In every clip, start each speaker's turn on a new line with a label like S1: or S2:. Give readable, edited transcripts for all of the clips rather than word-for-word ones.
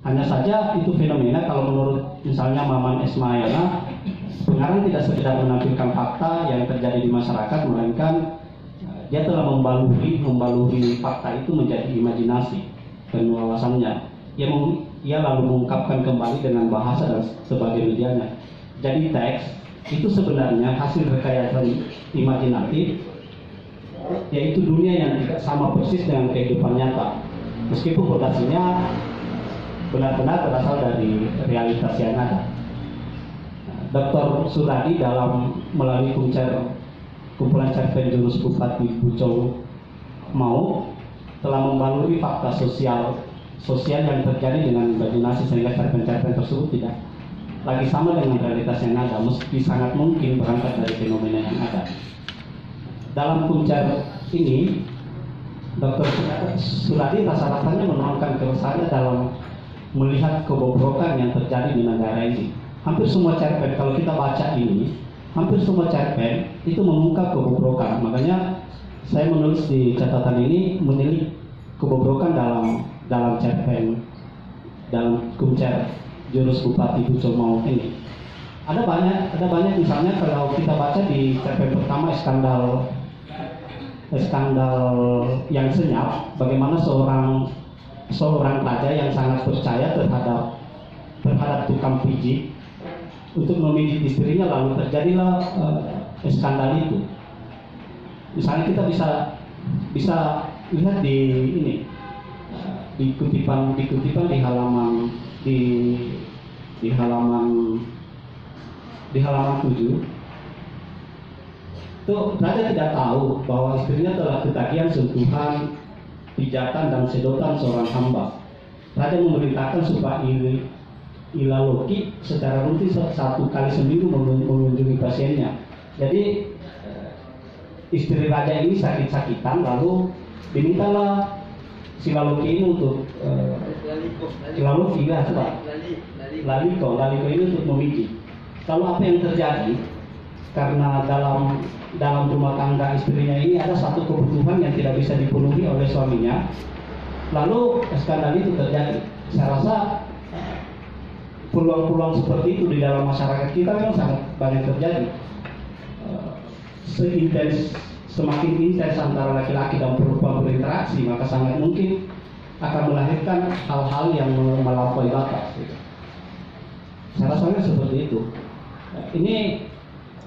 S1: Hanya saja itu fenomena kalau menurut misalnya Maman Esmayana, pengarang tidak sekedar menampilkan fakta yang terjadi di masyarakat, melainkan dia telah membaluri fakta itu menjadi imajinasi dan wawasannya. Ia lalu mengungkapkan kembali dengan bahasa dan sebagai medianya. Jadi teks itu sebenarnya hasil rekayasa imajinatif, yaitu dunia yang tidak sama persis dengan kehidupan nyata, meskipun fondasinya benar-benar berasal dari realitas yang ada. Dr. Suradi dalam melalui kumpulan cerpen jurus Bupati Pucung Mau telah membaluri fakta sosial yang terjadi dengan imajinasi, sehingga cerpen-cerpen tersebut tidak lagi sama dengan realitas yang ada, meski sangat mungkin berangkat dari fenomena yang ada. Dalam kuncer ini, Dr. Suradi rasa-rasanya menuangkan keresahannya dalam melihat kebobrokan yang terjadi di negara ini. Hampir semua cerpen, kalau kita baca ini, hampir semua cerpen itu mengungkap kebobrokan. Makanya saya menulis di catatan ini menilik kebobrokan dalam cerpen, dalam kuncer jurus Bupati Pucung Mau ini. Ada banyak misalnya kalau kita baca di cerpen pertama skandal yang senyap, bagaimana seorang raja yang sangat percaya terhadap tukang pijit untuk memijit istrinya, lalu terjadilah skandal itu. Misalnya kita bisa lihat di kutipan di halaman 7. Itu raja tidak tahu bahwa istrinya telah ketagihan sentuhan, pijatan dan sedotan seorang hamba. Raja memerintahkan supaya Ilaloki secara rutin 1 kali seminggu mengunjungi pasiennya. Jadi istri raja ini sakit-sakitan, lalu dimintalah si Laloki ini untuk Laliko ini untuk memijit. Lalu apa yang terjadi? Karena dalam rumah tangga istrinya ini ada satu kebutuhan yang tidak bisa dipenuhi oleh suaminya, lalu skandal itu terjadi. Saya rasa peluang-peluang seperti itu di dalam masyarakat kita memang sangat banyak terjadi. Semakin intens antara laki-laki dan perempuan berinteraksi, maka sangat mungkin akan melahirkan hal-hal yang melampaui batas. Saya rasanya seperti itu. Ini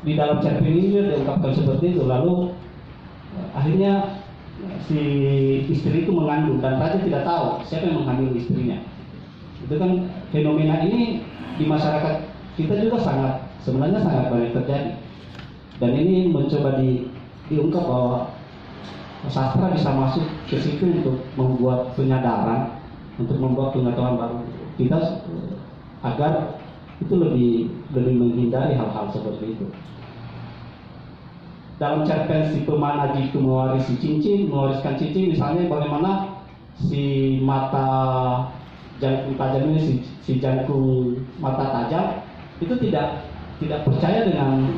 S1: di dalam cerpen ini diungkapkan seperti itu. Lalu akhirnya si istri itu mengandung dan raja tidak tahu siapa yang mengandung istrinya. Itu kan fenomena ini di masyarakat kita juga sebenarnya sangat banyak terjadi. Dan ini mencoba diungkap bahwa sastra bisa masuk ke situ untuk membuat penyadaran, untuk membuat pengetahuan baru kita agar itu lebih menghindari hal-hal seperti itu. Dalam cerpen si Pemanaji itu mewariskan cincin, misalnya bagaimana si mata jangkung tajam ini, si jangkung mata tajam itu tidak percaya dengan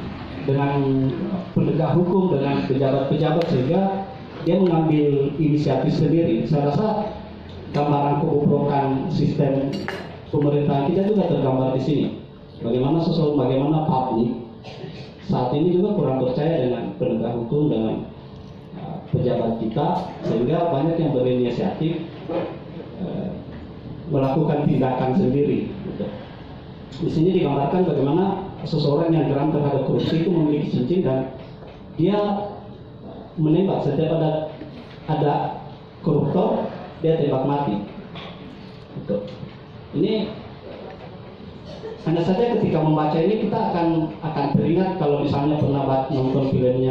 S1: penegak hukum, dengan pejabat-pejabat, sehingga dia mengambil inisiatif sendiri. Saya rasa gambaran kebobrokan sistem pemerintahan kita juga tergambar di sini. Bagaimana publik saat ini juga kurang percaya dengan penegak hukum, dengan pejabat kita, sehingga banyak yang berinisiatif melakukan tindakan sendiri. Di sini digambarkan bagaimana seseorang yang geram terhadap korupsi itu memiliki cincin dan dia menembak setiap ada koruptor, dia tembak mati. Ini hanya saja ketika membaca ini kita akan teringat kalau misalnya pernah nonton film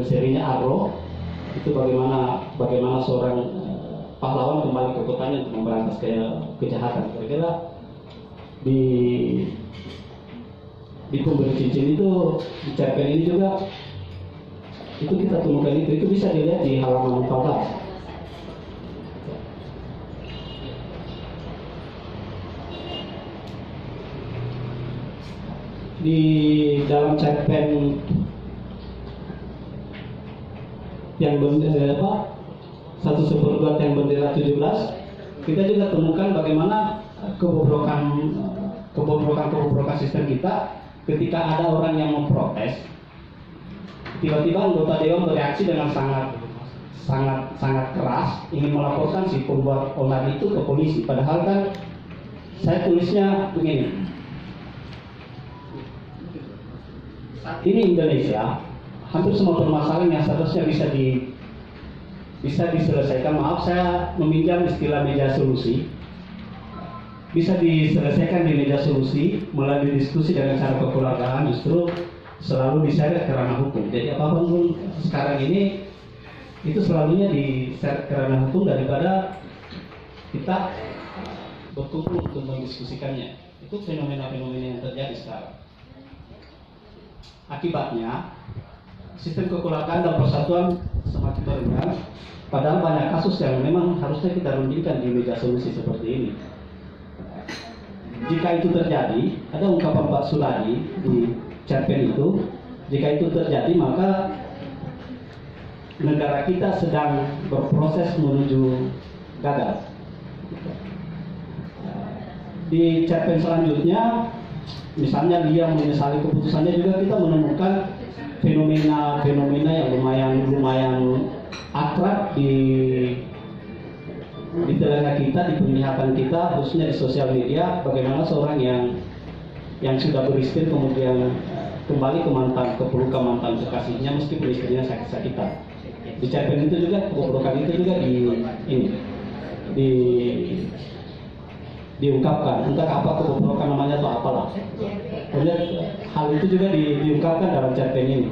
S1: serinya Arlo, itu bagaimana seorang pahlawan kembali ke kotanya untuk memberantas kejahatan. Kira-kira di pemberi cincin itu, di cerpen ini juga itu kita temukan itu bisa dilihat di halaman 14. Di dalam cerpen yang 1/2 yang bendera 17, kita juga temukan bagaimana kebobrokan sistem kita ketika ada orang yang memprotes, tiba-tiba anggota dewan bereaksi dengan sangat keras ingin melaporkan si pembuat online itu ke polisi. Padahal kan saya tulisnya begini, ini Indonesia, hampir semua permasalahan yang seharusnya bisa diselesaikan, maaf saya meminjam istilah meja solusi, bisa diselesaikan di meja solusi melalui diskusi dengan cara kekeluargaan, justru selalu diseret ke ranah hukum. Jadi apapun pun sekarang ini itu selalunya diseret ke ranah hukum daripada kita berkumpul untuk mendiskusikannya. Itu fenomena-fenomena yang terjadi sekarang. Akibatnya sistem kekeluargaan dan persatuan semakin berubah. Padahal banyak kasus yang memang harusnya kita rundingkan di meja solusi seperti ini. Jika itu terjadi, ada ungkapan Pak Suladi di cerpen itu, jika itu terjadi maka negara kita sedang berproses menuju gagal. Di cerpen selanjutnya, misalnya dia menyesali keputusannya, juga kita menemukan fenomena yang lumayan akrab di telinga kita, di penglihatan kita, khususnya di sosial media, bagaimana seorang yang sudah beristri kemudian kembali ke pelukan mantan kekasihnya meskipun istrinya sakit-sakitan. Di cerpen itu juga, kebobrokan itu juga diungkapkan. Entah apa kebobrokan namanya atau apalah. Kemudian hal itu juga diungkapkan dalam cerpen ini.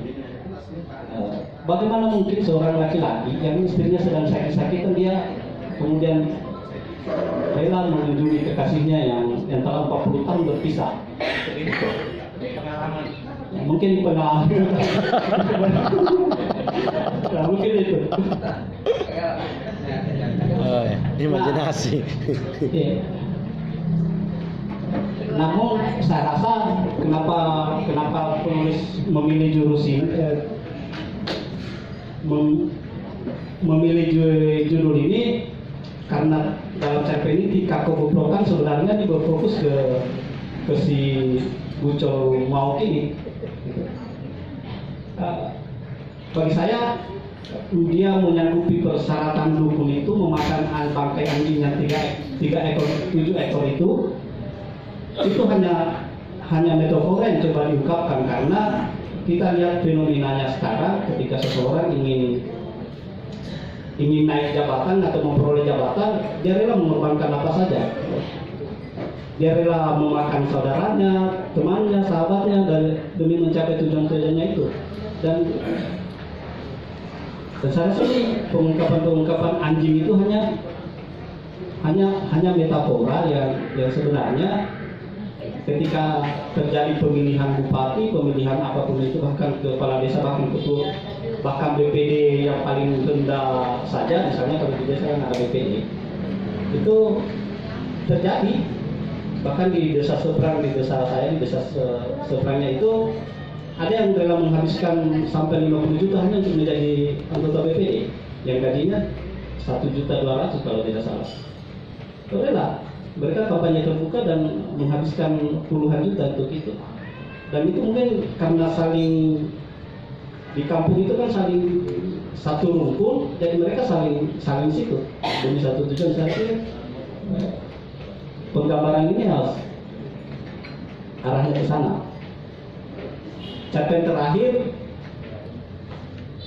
S1: Bagaimana mungkin seorang laki-laki yang istrinya sedang sakit-sakitan, dia kemudian rela mengunjungi kekasihnya yang telah 40 tahun berpisah. Ya, mungkin pengalaman. Nah, mungkin itu.
S2: Oh, ya. Imajinasi.
S1: Iya. Namun saya rasa kenapa penulis memilih jurus ini, memilih judul ini, karena dalam cerpen ini tingkat kebobrokan sebenarnya berfokus ke si Bucol Mauk ini. Bagi saya, dia menyanggupi persyaratan dukun itu memakan bangkai anjing yang 7 ekor itu hanya metafora yang coba diungkapkan, karena kita lihat fenomenanya sekarang ketika seseorang ingin naik jabatan atau memperoleh jabatan, dia rela mengorbankan apa saja. Dia rela memakan saudaranya, temannya, sahabatnya demi mencapai tujuan-tujuannya itu. Dan saya rasa pengungkapan anjing itu hanya metafora yang sebenarnya ketika terjadi pemilihan bupati, pemilihan apapun itu, bahkan kepala desa, bahkan BPD yang paling rendah saja, misalnya kalau di desa kan ada BPD, itu terjadi. Bahkan di desa seberang, di desa saya, di desa seberangnya itu ada yang rela menghabiskan sampai 50 juta hanya untuk menjadi anggota BPD yang gajinya 1.200.000 kalau tidak salah. Rela. Mereka kampanye terbuka dan menghabiskan puluhan juta untuk itu. Dan itu mungkin karena saling di kampung itu kan saling satu rumpun, jadi mereka saling situ demi satu tujuan. Saya pikir penggambaran ini harus arahnya ke sana. Cerpen terakhir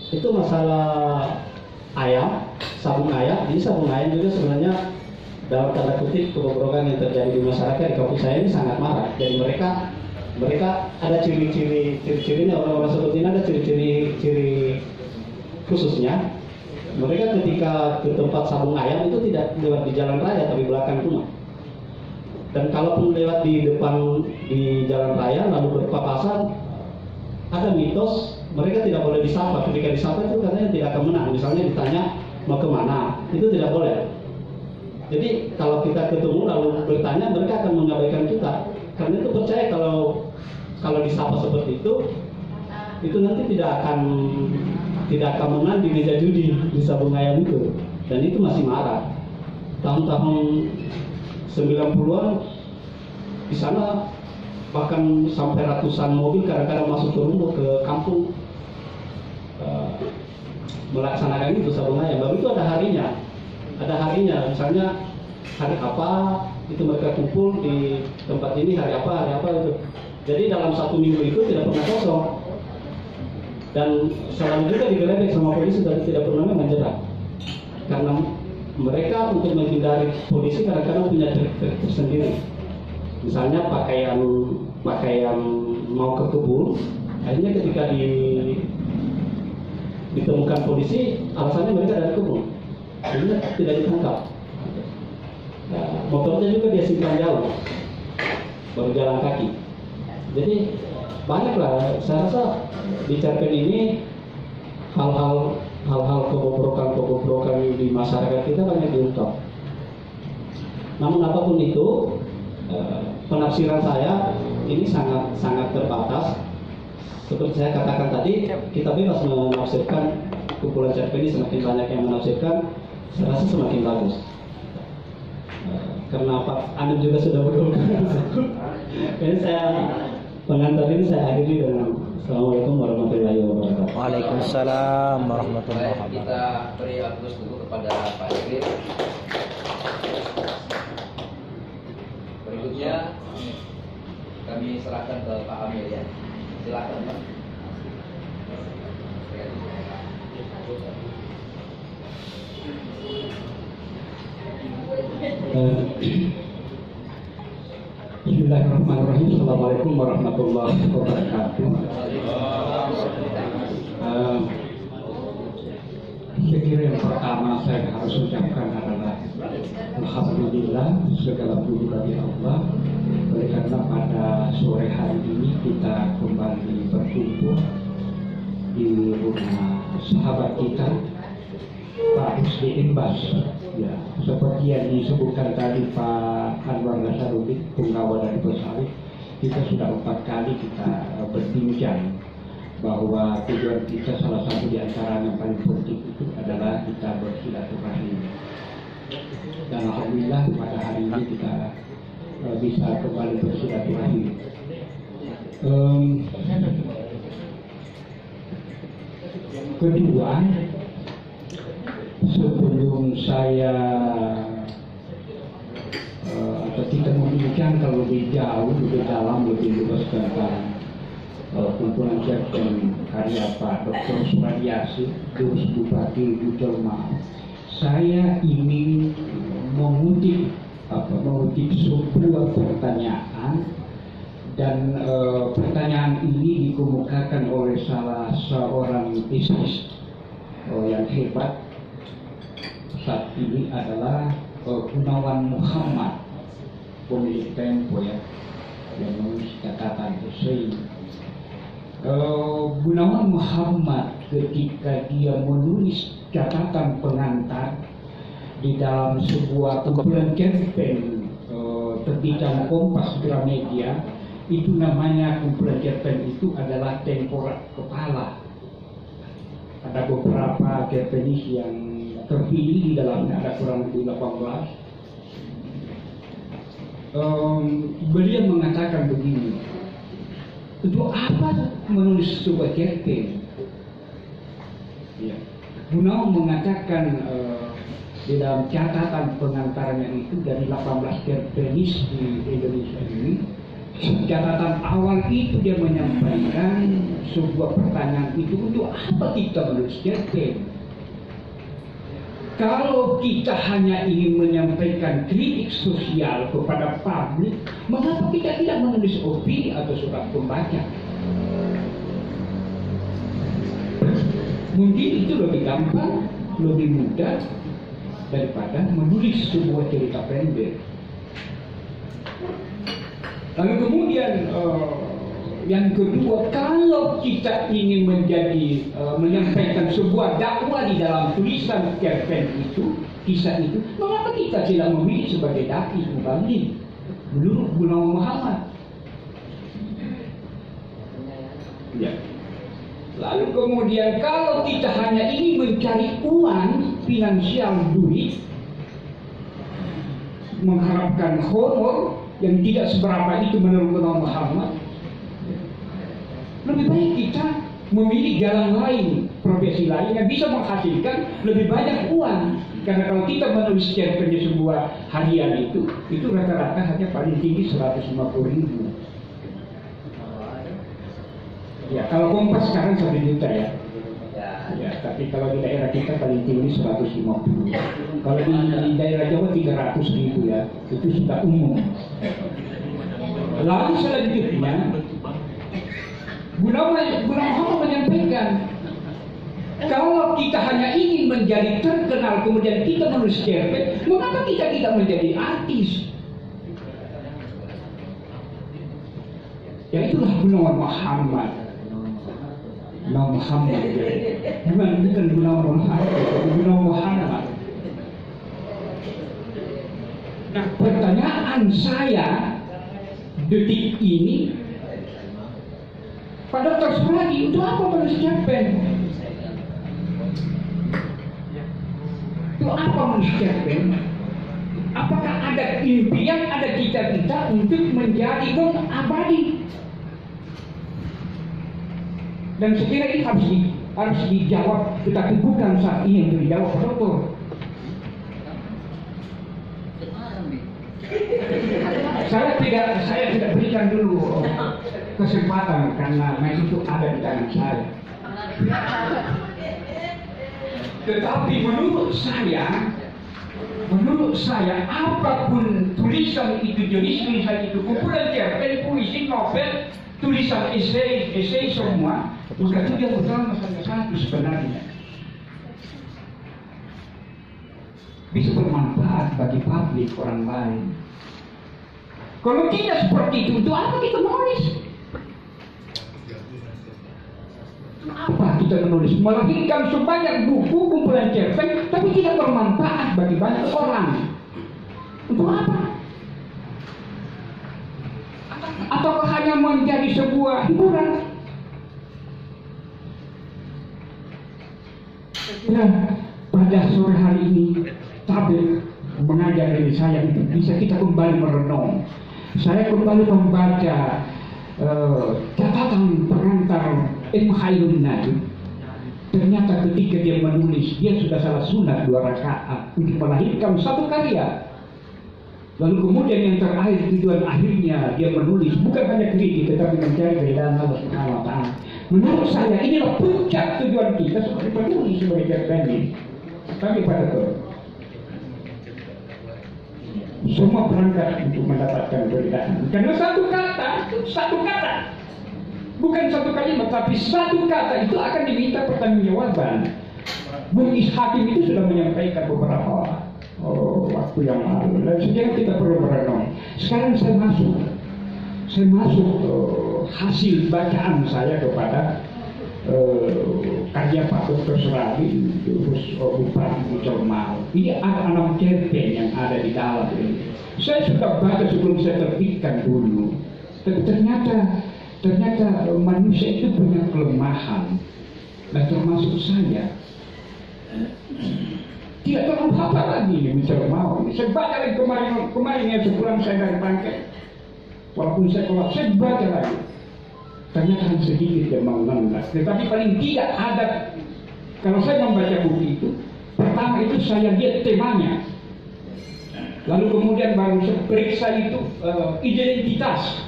S1: itu masalah ayam, sabung ayam. Jadi sabung ayam juga sebenarnya dalam tanda kutip kebobrokan yang terjadi di masyarakat di kampung saya ini sangat marah. Jadi mereka ada ciri-cirinya, orang-orang seperti ini ada ciri-ciri khususnya. Mereka ketika ke tempat sabung ayam itu tidak lewat di jalan raya tapi belakang rumah. Dan kalaupun lewat di depan di jalan raya lalu berpapasan, ada mitos mereka tidak boleh disapa. Ketika disapa itu katanya tidak akan menang. Misalnya ditanya mau kemana, itu tidak boleh. Jadi kalau kita ketemu lalu bertanya, mereka akan mengabaikan kita. Karena itu percaya kalau disapa seperti itu nanti tidak akan menang di meja judi di sabung ayam itu. Dan itu masih marah. Tahun-tahun 90-an di sana bahkan sampai ratusan mobil kadang-kadang masuk ke rumah, ke kampung melaksanakan itu sabungan. Baru itu ada harinya, misalnya hari apa itu mereka kumpul di tempat ini, hari apa itu. Jadi dalam 1 minggu itu tidak pernah kosong, dan selalu juga digeledah sama polisi dan tidak pernah menjerat, karena mereka untuk menghindari polisi kadang-kadang punya trik-trik tersendiri. Misalnya pakaian mau ke kebun, akhirnya ketika ditemukan polisi, alasannya mereka dari kebun, akhirnya tidak ditangkap. Nah, motornya juga dia simpan jauh, baru jalan kaki. Jadi banyaklah, saya rasa di Cerpen ini hal-hal kebobrokan di masyarakat kita banyak diungkap. Namun apapun itu, penafsiran saya ini sangat terbatas. Seperti saya katakan tadi, kita bebas menafsirkan. Kumpulan Cerpen ini semakin banyak yang menafsirkan, saya rasa semakin bagus. Karena Pak Anda juga sudah berkomunikasi. Jadi pengantar ini saya akhiri dengan Assalamualaikum warahmatullahi wabarakatuh.
S2: Waalaikumsalam warahmatullahi
S3: Baik,
S2: wabarakatuh.
S3: kita beri aplaus dulu kepada Pak Idris. Berikutnya kami serahkan ke Pak Amir ya. Silakan Pak.
S1: Bismillahirrahmanirrahim. Assalamualaikum warahmatullahi wabarakatuh. Saya kira yang pertama saya harus ucapkan adalah alhamdulillah, segala puji bagi Allah, oleh karena pada sore hari ini kita kembali berkumpul di rumah sahabat kita Pak Husni Imbas. Ya, seperti yang disebutkan tadi Pak Anwar Nasaruddin, penggawa dari Pesawit, kita sudah 4 kali kita berbincang bahwa tujuan kita salah satu di antara yang paling penting itu adalah kita bersilaturahim. Dan alhamdulillah pada hari ini kita bisa kembali bersilaturahim. Kedua, sebelum saya atau kita membincangkan lebih jauh, lebih dalam, lebih luas tentang kumpulan Cerpen karya Pak Dr. Suradiasi, Jurus Bupati Bujelma, saya ingin mengutip sebuah pertanyaan, dan pertanyaan ini dikemukakan oleh salah seorang bisnis yang hebat saat ini adalah Gunawan Muhammad, pemilik Tempo ya, yang menulis catatan esai. Gunawan Muhammad ketika dia menulis catatan pengantar di dalam sebuah kumpulan cerpen terbitan Kompas Gramedia, itu namanya kumpulan cerpen itu adalah Tengkorak Kepala. Ada beberapa cerpenis yang terpilih di dalamnya, ada kurang lebih 18. Beliau mengatakan begini, untuk apa menulis sebuah cerpen? Ya. Gunawan mengatakan di dalam catatan pengantarnya itu dari 18 cerpenis di Indonesia ini, catatan awal itu dia menyampaikan sebuah pertanyaan itu, untuk apa kita menulis cerpen? Kalau kita hanya ingin menyampaikan kritik sosial kepada publik, mengapa kita tidak menulis opini atau surat pembaca? Mungkin itu lebih gampang, lebih mudah daripada menulis sebuah cerita pendek. Lalu kemudian yang kedua, kalau kita ingin menyampaikan sebuah dakwah di dalam tulisan cerpen itu, kisah itu, mengapa kita tidak memilih sebagai dai mubalik menurut Gunawan Muhammad? Ya. Lalu kemudian kalau kita hanya ingin mencari uang finansial, duit,
S4: mengharapkan honor yang tidak seberapa itu menurut Muhammad. Lebih baik kita memilih jalan lain, profesi lain yang bisa menghasilkan lebih banyak uang. Karena kalau kita menulis cerpennya sebuah harian itu rata-rata hanya paling tinggi 150.000. Ya, kalau Kompas sekarang 1 juta ya. Ya, tapi kalau di daerah kita paling tinggi 150. Kalau di daerah Jawa 300.000 ya, itu sudah umum. Lalu selanjutnya, Muhammad menyampaikan, kalau kita hanya ingin menjadi terkenal kemudian kita menulis cerpen, mengapa kita tidak menjadi artis? Ya itulah Gunawan Muhammad. Muhammad bukan Gunawan Muhammad, tapi Gunawan Muhammad. Nah, pertanyaan saya detik ini, Pak Dr. Suradi, untuk apa menulis cerpen? Untuk apa menulis cerpen? Apakah ada impian, ada cita-cita untuk menjadi abadi? Dan sekiranya ini harus dijawab, tetapi bukan saat ini untuk dijawab, Pak Dokter. Saya tidak berikan dulu kesempatan karena itu ada di tangan saya. Tetapi menurut saya apapun tulisan itu, jenis tulisan itu, kumpulan cerpen, puisi, novel, tulisan esai semua, bukan itu dia bersama satu sebenarnya. Bisa bermanfaat bagi publik orang lain. Kalau tidak seperti itu, untuk apa kita menulis? Apa kita menulis? Melahirkan sebanyak buku kumpulan cerpen, tapi tidak bermanfaat bagi banyak orang. Untuk apa? Atau hanya menjadi sebuah hiburan? Nah, pada sore hari ini, tabel mengajar dari saya itu bisa kita kembali merenung. Saya kembali membaca catatan pengantar M. Khairun Nabi. Ternyata ketika dia menulis, dia sudah salah sunat 2 rakaat untuk melahirkan satu karya. Lalu kemudian yang terakhir, tujuan akhirnya dia menulis bukan hanya kritik tetapi mencari keridhaan Allah Subhanahu wa Ta'ala. Menurut saya inilah puncak tujuan kita sebagai penulis, sebagai cerpen. Tapi pada semua berangkat untuk mendapatkan keridhaan. Karena satu kata, bukan satu kalimat, tapi satu kata itu akan diminta pertanggungjawaban. Bung Hakim itu sudah menyampaikan beberapa waktu yang lalu. Dan sekarang kita perlu merenung. Sekarang saya masuk hasil bacaan saya kepada karya Pak Dr. Suradi, Bupati Bucolmau. Ini ada 6 cerpen yang ada di dalam ini. Saya sudah baca sebelum saya terbitkan dulu. Tapi ternyata manusia itu punya kelemahan. Dan termasuk saya. Tidak terlalu hafal lagi ini Bucolmau. Saya baca lagi kemarin yang sebulan saya dari Pangkep. Walaupun saya keluar, saya baca lagi. Ternyata hanya sedikit yang mengenal. Tetapi paling tidak ada. Kalau saya membaca buku itu, pertama itu saya lihat temanya. Lalu kemudian baru saya periksa itu identitas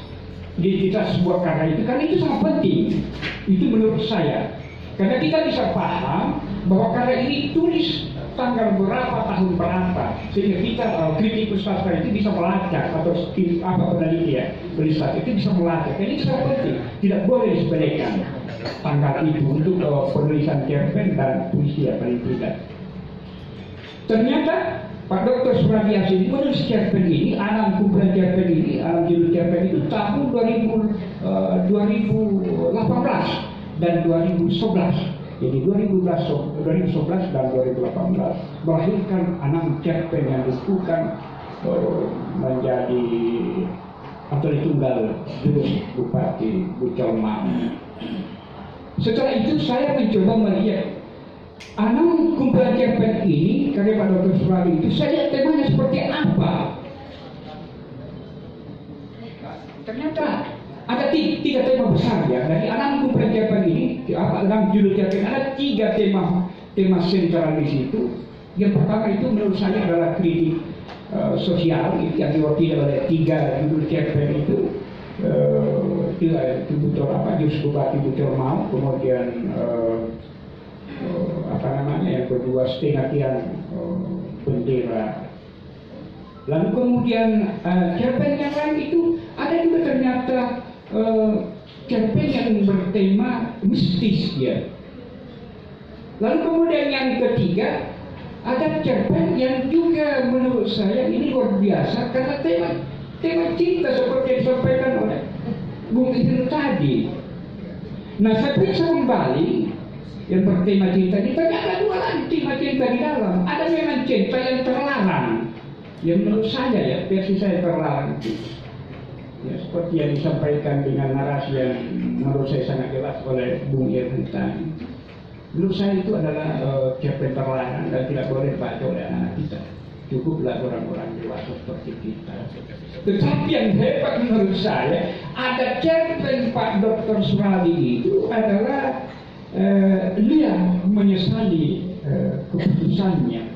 S4: sebuah karya itu. Karena itu sangat penting. Itu menurut saya. Karena kita bisa paham bahwa karya ini tulis tanggal berapa, tahun berapa, sehingga kita kritikus sastra itu bisa melacak, atau peneliti ya, tulisan itu bisa melacak. Ini sangat penting, tidak boleh disepelekan tanggal itu untuk penulisan cerpen dan puisi ya paling tidak. Ternyata Pak Dr. Suradi Yasin menulis cerpen ini, alam kumpulan cerpen ini, alam judul cerpen itu tahun 2018 dan 2011. Jadi 2011 dan 2018 melahirkan 6 cerpen yang disebutkan menjadi atau ditunggal jurus Bupati Bucolmau. Setelah itu saya mencoba melihat 6 kumpulan cerpen ini karya Pak Dr. Suradi itu, saya lihat temanya seperti apa. Ternyata ada tiga tema besar ya. Dari 6 kumpulan cerpen ini, dalam judul cerpen ada 3 tema sentral di situ. Yang pertama itu menurut saya adalah kritik sosial yang diwakili oleh 3 judul cerpen itu. Itu Bucor Jurus Bupati Bucor Mau, kemudian yang kedua setengah tiang bendera. Lalu kemudian cerpen yang lain itu ada juga ternyata cerpen yang bertema mistis ya. Lalu kemudian yang ketiga ada cerpen yang juga menurut saya ini luar biasa karena tema cinta seperti yang disampaikan oleh Bung Idil tadi. Nah, saya periksa kembali yang bertema cinta ini, ternyata 2 lagi tema cinta di dalam. Ada memang cinta yang terlarang, yang menurut saya ya, versi saya terlarang itu. Ya, seperti yang disampaikan dengan narasi yang menurut saya sangat jelas oleh Bung Irfan tadi. Menurut saya itu adalah cerpen terlarang dan tidak boleh dibaca oleh anak kita. Cukuplah orang-orang dewasa seperti kita. Tetapi yang hebat menurut saya, ada cerpen Pak Dr. Suradi itu adalah dia menyesali keputusannya.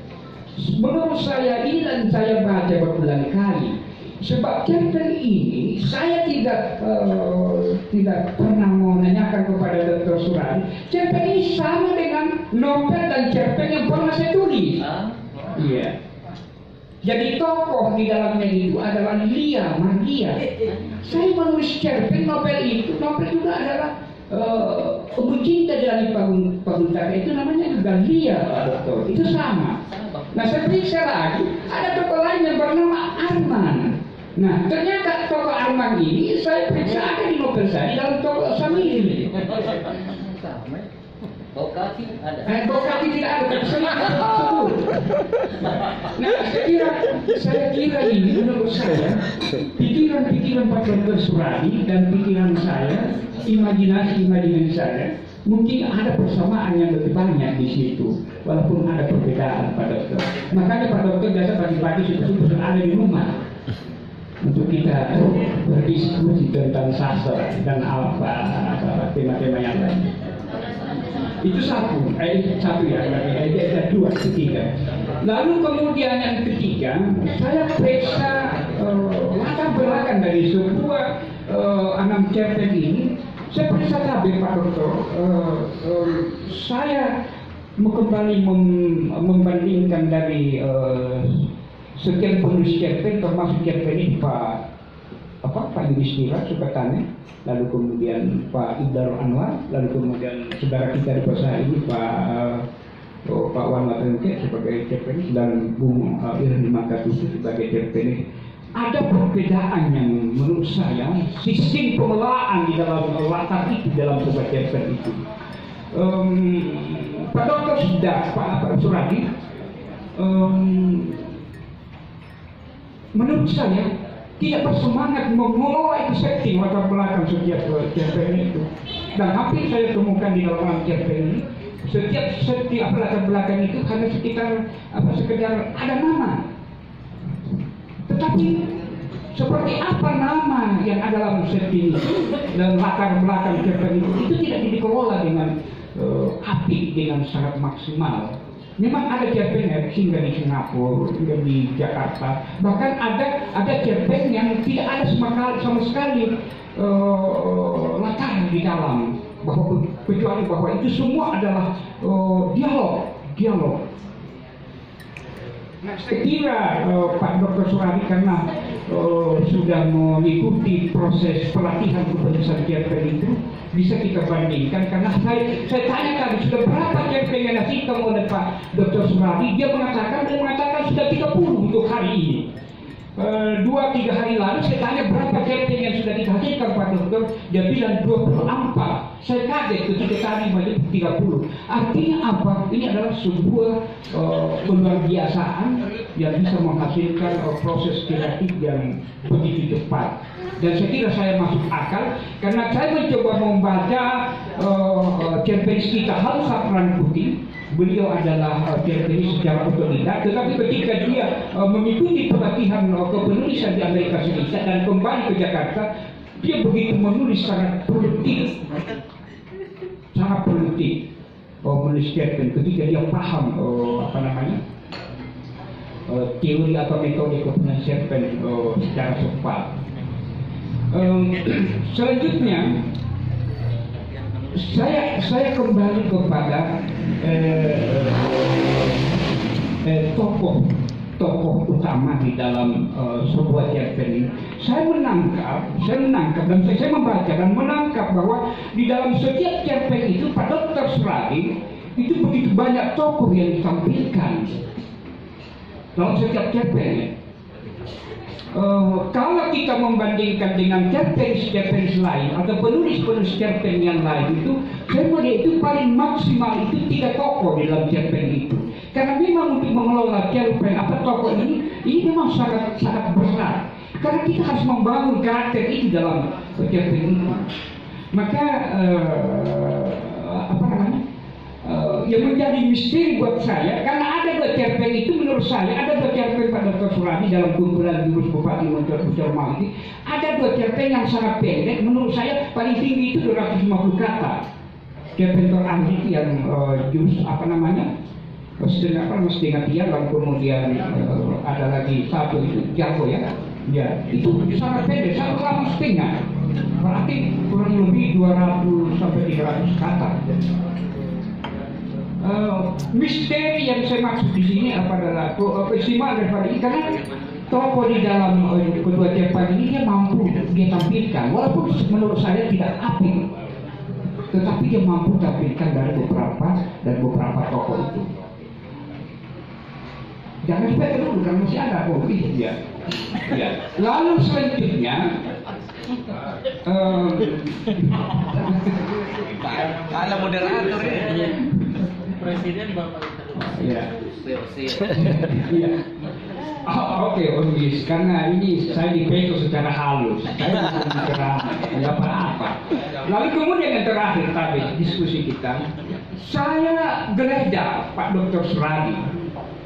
S4: Menurut saya ini dan saya baca berulang kali. Sebab cerpen ini saya tidak pernah menanyakan kepada Dr. Suradi. Cerpen ini sama dengan novel dan cerpen yang pernah saya tulis. Iya. Jadi tokoh di dalamnya itu adalah Lia Margia. Saya menulis cerpen novel itu. Novel juga adalah Cinta Jalani Paguntaka itu namanya juga Lia, Pak Dokter. Itu sama. Nah, saya periksa lagi ada tokoh lain yang bernama Arman. Nah, ternyata tokoh Arman ini saya periksa ada di novel saya di dalam tokoh Samiri.
S3: Bokati ada.
S4: Bokati tidak ada, tapi saya sebut. Nah, saya kira ini menurut saya pikiran Pak Dr. Suradi dan pikiran saya, imajinasi saya, mungkin ada persamaan yang lebih banyak di situ, walaupun ada perbedaan Pak Dokter. Makanya Pak Dokter biasa pagi-pagi sudah ada di rumah untuk kita berdiskusi tentang sastra dan apa tema-tema yang lain. Itu satu ya, ada 2, ketiga. Lalu kemudian yang ketiga, saya periksa latar belakang dari sebuah 6 cerpen ini. Saya periksa tabir Pak Dokter. Saya kembali membandingkan dari sekian penulis cerpen, termasuk cerpen ini Pak Yudhistira Sukatane, lalu kemudian Pak Ibdar Anwar, lalu kemudian saudara kita di Pasar ini Pak Wan Matrengke sebagai cerpenis dan Bung Irfan Makatusi sebagai cerpenis. Ada perbedaan yang menurut saya sistem pengelolaan di dalam latar itu dalam sebuah cerpen itu. Pak Dr. Pak Suradi menurut saya tidak bersemangat mengelola itu setting latar belakang setiap cerpen itu. Dan hampir saya temukan di dalam cerpen ini setiap latar belakang itu hanya sekedar ada nama. Tetapi seperti apa nama yang ada dalam setting dan latar belakang cerpen itu tidak dikelola dengan apik, dengan sangat maksimal. Memang ada cerpen hingga di Singapura, hingga di Jakarta, bahkan ada cerpen yang tidak ada sama sekali latar di dalam, kecuali bahwa itu semua adalah dialog. Nah, saya kira Pak Dr. Suradi karena sudah mengikuti proses pelatihan penulisan cerpen itu, bisa kita bandingkan karena saya tanya tadi sudah berapa cerpen yang dihasilkan oleh Pak Dr. Suradi. Dia mengatakan sudah 30 untuk hari ini. 2-3 hari lalu saya tanya berapa cerpen yang sudah dihasilkan Pak Dokter, dia bilang 24. Saya kaget ketika tadi menjadi 30. Artinya apa? Ini adalah sebuah luar biasaan yang bisa menghasilkan proses kreatif yang begitu cepat. Dan saya kira saya masuk akal karena saya mencoba membaca cerpen kita Halu Sapran Putih. Beliau adalah cerpenis secara otodidak, tetapi ketika dia mengikuti pelatihan kepenulisan di Amerika Serikat dan kembali ke Jakarta, dia begitu menulis sangat produktif, menulis cerpen ketika dia paham teori atau metode kepenulisan cerpen secara cepat. Selanjutnya saya kembali kepada tokoh utama di dalam sebuah cerpen ini. Saya menangkap dan saya membaca dan menangkap bahwa di dalam setiap cerpen itu Pak Dr. Suradi itu begitu banyak tokoh yang ditampilkan dalam setiap cerpen. Kalau kita membandingkan dengan cerpen lain atau penulis cerpen yang lain itu, saya melihat itu paling maksimal itu 3 tokoh di dalam cerpen itu. Karena memang untuk mengelola cerpen tokoh ini memang sangat berat. Karena kita harus membangun karakter itu dalam cerpen itu. Maka yang menjadi misteri buat saya, karena ada 2 cerpen itu menurut saya, ada 2 cerpen Pak Dr. Suradi dalam kumpulan jurus Bupati Pucol Mau ini, ada 2 cerpen yang sangat pendek, menurut saya paling tinggi itu 250 kata. Cerpen terakhir yang jurus setengah tiang, lalu kemudian ada lagi satu itu Jago ya, itu sangat pendek, 1,5 berarti kurang lebih 200 sampai 300 kata. Misteri yang saya maksud di sini adalah keistimewaan daripada ini, karena tokoh di dalam kedua cerpen ini dia mampu dia tampilkan, walaupun menurut saya tidak apik, tetapi dia mampu tampilkan dari beberapa tokoh itu. Jangan sampai dulu kan masih ada ya. Lalu selanjutnya
S3: ada moderator ya.
S5: Presiden Bapak
S4: Iya. Oke, Om Yus, karena ini saya dipeto secara halus, saya bukan bicara apa-apa. Lalu kemudian yang terakhir tadi diskusi kita, saya geledah Pak Dr. Suradi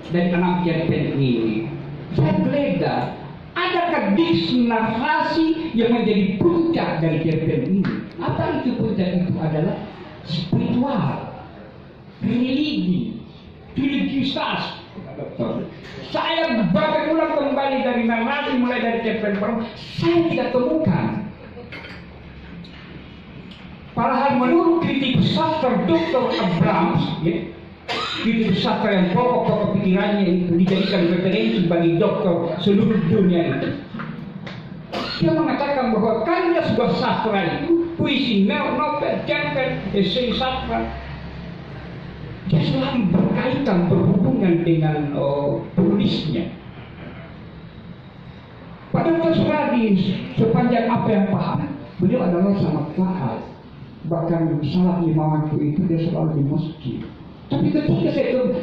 S4: dari 6 cerpen ini. Saya geledah, adakah diksi narasi yang menjadi puncak dari cerpen ini? Apa itu puncak? Itu adalah spiritual, religi, religiusitas. Saya bahkan ulang kembali dari narasi mulai dari cerpen pertama, saya tidak temukan. Padahal menurut kritik sastra Dr. Abrams, kritik sastra yang pokok pikirannya itu dijadikan referensi bagi dokter seluruh dunia itu, dia mengatakan bahwa karya sebuah sastra itu, puisi, novel, cerpen, esai sastra, dia selalu berkaitan, berhubungan dengan penulisnya. Pada Dr. Suradi, sepanjang apa yang paham, beliau adalah sangat taat. Bahkan salat 5 waktu itu dia selalu di masjid. Tapi ketika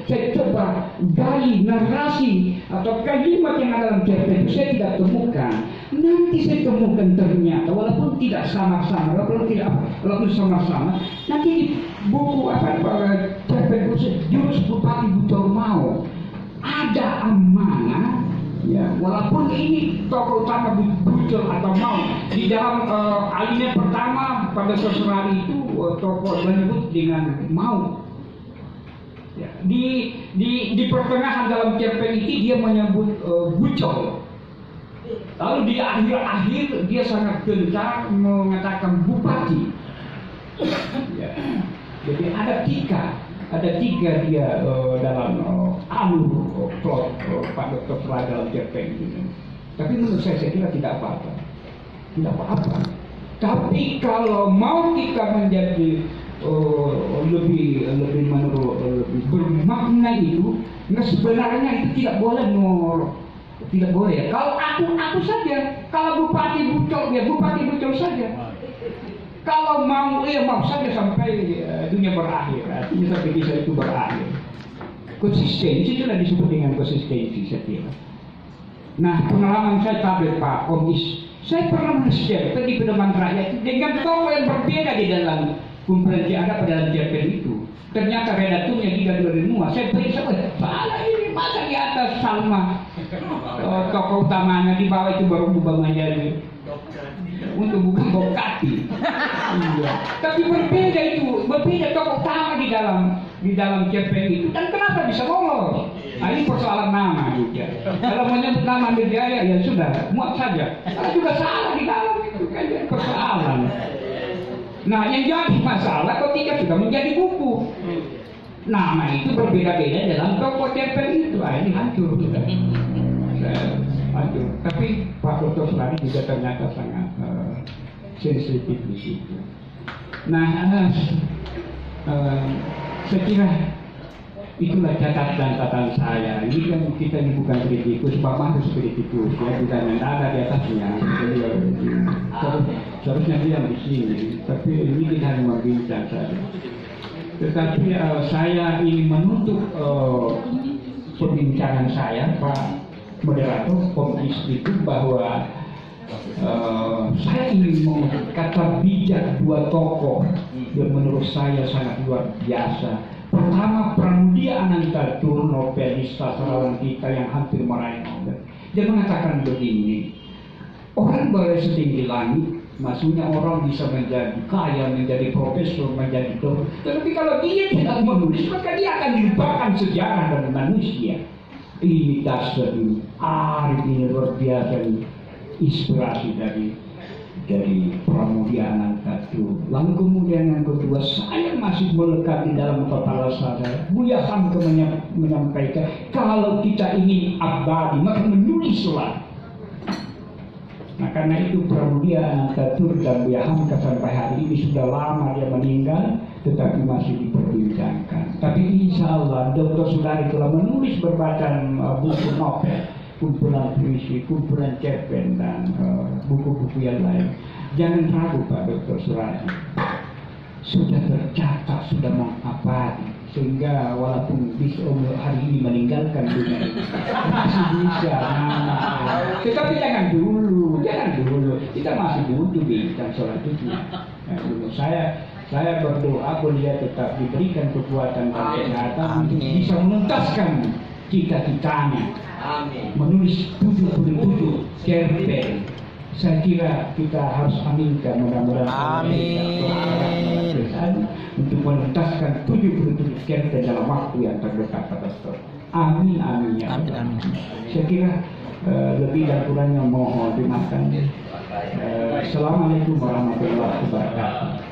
S4: saya coba gali narasi atau kalimat yang ada dalam cerpen itu, saya tidak temukan. Nanti saya temukan ternyata, walaupun tidak sama-sama, walaupun sama-sama, nanti di buku cerpen jurus Bupati Pucol Mau ada amanah. Ya, walaupun ini tokoh utama Pucol atau Mau, di dalam alinea pertama pada Suradi itu tokoh menyebut dengan Mau. Ya, di pertengahan dalam cerpen ini dia menyebut Pucol. Lalu di akhir-akhir dia sangat gencar mengatakan Bupati. Ya. Jadi ada tiga dia dalam alur plot Pak Dr. Suradi dalam cerpen ini. Tapi menurut saya kira tidak apa-apa. Tapi kalau mau kita menjadi lebih bermakna itu, sebenarnya itu tidak boleh ya. Kalau aku saja, kalau Bupati Pucol ya Bupati Pucol saja. Kalau mau saja sampai dunia berakhir, artinya sampai kisah itu berakhir. Konsistensi itu disebut dengan konsistensi, saya kira. Nah, pengalaman saya tablet Pak Omis, saya pernah share di pedoman rakyat dengan tokoh yang berbeda di dalam kumpulan yang ada pada dalam cerpen itu. Ternyata redakturnya juga 2000. Saya periksa, salah ini masa di atas Salma tokoh utamanya, di bawah itu baru Bang Manjari. Untuk bukan hati. Iya. Tapi berbeda itu, berbeda tokoh utama di dalam cerpen itu. Dan kenapa bisa lolos? Nah, ini persoalan nama juga. Kalau menyebut nama Amir Jaya ya sudah, muat saja. Kalau juga salah di dalam itu kan jadi persoalan. Nah, yang jadi masalah ketika sudah menjadi buku. Nama itu berbeda-beda dalam tokoh cerpen itu. Ini hancur sudah. Hancur. Tapi Pak Dr. Suradi juga ternyata sangat sensitif di situ. Nah, saya kira itulah catatan saya. Ini kan kita ini bukan kritikus, Bapak harus kritikus, ya bukan ada di atasnya. Jadi seharusnya dia di sini. Tapi ini kita hanya membincang saja. Tetapi saya ingin menutup perbincangan saya, Pak Moderator, Komdis itu bahwa saya ingin mengutip kata bijak dua tokoh yang menurut saya sangat luar biasa. Pertama, Pramudia Anantatur, novelista serawan kita yang hampir meraih Nobel. Dia mengatakan begini, orang boleh setinggi langit, maksudnya orang bisa menjadi kaya, menjadi profesor, menjadi dokter. Tetapi kalau dia tidak menulis, maka dia akan dilupakan sejarah dan manusia. Ini dasar ini, ini luar biasa ini. Inspirasi dari Pramudia Anantatur. Lalu kemudian yang kedua, saya masih melekat di dalam kepala saya. Buya Hamka menyampaikan, kalau kita ingin abadi, maka menulislah. Nah, karena itu Pramudia Anantatur dan Buya Hamka sampai hari ini sudah lama dia meninggal, tetapi masih diperbincangkan. Tapi insya Allah Dr. Suradi telah menulis berbagai buku novel, kumpulan puisi, kumpulan cerpen, dan buku-buku yang lain. Jangan ragu Pak Dr. Suradi, sudah tercatat, sudah mengabadi, sehingga walaupun bisa hari ini meninggalkan dunia ini masih bisa. Tetapi jangan dulu, kita masih butuh bincang selanjutnya. Saya berdoa dia tetap diberikan kekuatan dan kesehatan untuk bisa menuntaskan cita-citanya. Menulis 77 cerpen. Saya kira kita harus aminkan, mudah-mudahan untuk menuntaskan 77 cerpen dalam waktu yang terdekat, Pak Dokter. Amin, amin ya.
S2: Amin.
S4: Saya kira lebih dan kurangnya mohon dimaafkan. Assalamualaikum warahmatullahi wabarakatuh.